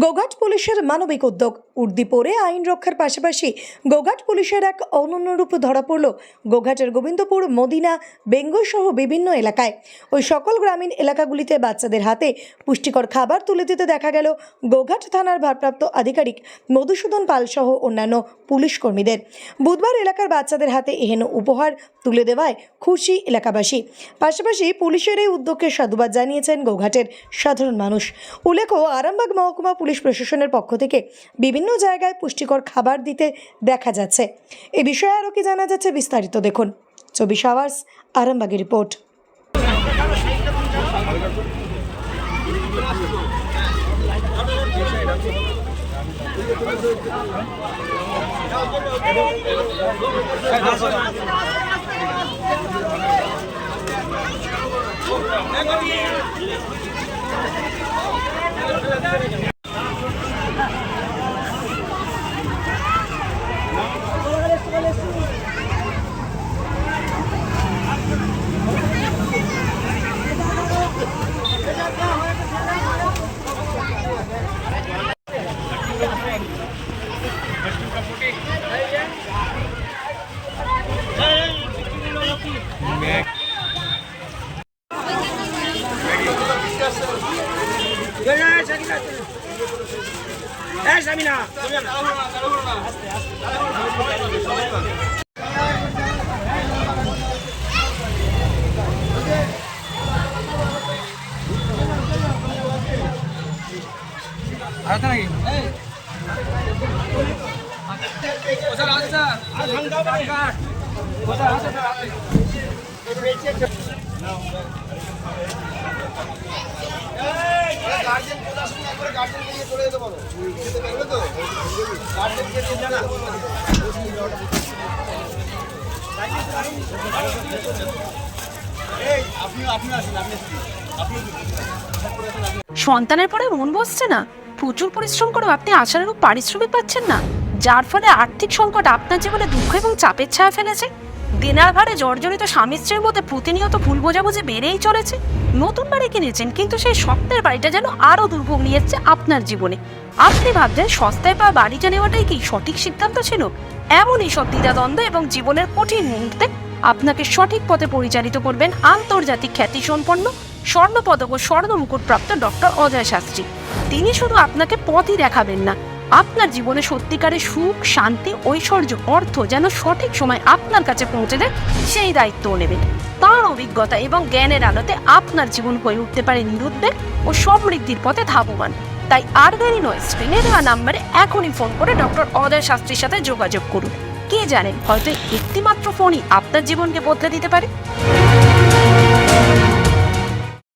গোঘাট পুলিশের মানবিক উদ্যোগ উর্দিপোরে আইন রক্ষার পাশাপাশি গোঘাট পুলিশের এক অনন্য রূপ ধরা পড়ল গোঘাটের গোবিন্দপুর, মদিনা, বেঙ্গল সহ বিভিন্ন এলাকায়। ওই সকল গ্রামীণ এলাকাগুলিতে বাচ্চাদের হাতে পুষ্টিকর খাবার তুলে দিতে দেখা গেল গোঘাট থানার ভারপ্রাপ্ত আধিকারিক মধুসূদন পাল সহ অন্যান্য পুলিশ কর্মীদের। বুধবার এলাকার বাচ্চাদের হাতে এহেন উপহার তুলে দেওয়ায় খুশি এলাকাবাসী। পাশাপাশি পুলিশের এই উদ্যোগকে সাধুবাদ জানিয়েছেন গোঘাটের সাধারণ মানুষ। উল্লেখ্য, আরামবাগ মহকুমা পুলিশ প্রশাসনের পক্ষ থেকে বিভিন্ন জায়গায় পুষ্টিকর খাবার দিতে দেখা যাচ্ছে। এ বিষয়ে আরও কি জানা যাচ্ছে বিস্তারিত দেখুন 24 আওয়ার্স আরামবাগের রিপোর্ট। সন্তানের পরে মন বসছে না, প্রচুর পরিশ্রম করেও আপনি আশানুরূপ পারিশ্রমিক পাচ্ছেন না, যার ফলে আর্থিক সংকট আপনার জীবনে দুঃখ এবং চাপের ছায়া ফেলেছে। দেনার ভারে জর্জরিত স্বামী স্ত্রীর মধ্যে প্রতিনিয়ত ভুল বোঝাবুঝি বেড়েই চলেছে। নতুন বাড়ি কিনেছেন, কিন্তু সেই স্বপ্নের বাড়িটা যেন আরও দুর্ভোগ নিয়ে এসছে আপনার জীবনে। আপনি ভাবছেন সস্তায় পাওয়া বাড়িটা নেওয়াটাই কি সঠিক সিদ্ধান্ত ছিল? এমনই সব দ্বিধাদ্বন্দ্ব এবং জীবনের কঠিন মুহূর্তে আপনাকে সঠিক পথে পরিচালিত করবেন আন্তর্জাতিক খ্যাতিসম্পন্ন স্বর্ণপদক ও স্বর্ণ মুকুটপ্রাপ্ত ডক্টর অজয় শাস্ত্রী। তিনি শুধু আপনাকে পথই দেখাবেন না, আপনার জীবনে সত্যিকারের সুখ, শান্তি, ঐশ্বর্য, অর্থ যেন সঠিক সময় আপনার কাছে পৌঁছে দেয় সেই দায়িত্বও নেবেন। তাঁর অভিজ্ঞতা এবং জ্ঞানের আলোতে আপনার জীবন হয়ে উঠতে পারে নিরুদ্বেগ ও সমৃদ্ধির পথে ধাবমান। তাই আর দেরি নয়, স্ক্রিনে দেওয়া নাম্বারে এখনই ফোন করে ডক্টর অজয় শাস্ত্রীর সাথে যোগাযোগ করুন। কে জানেন, হয়তো একটিমাত্র ফোনই আপনার জীবনকে বদলে দিতে পারে।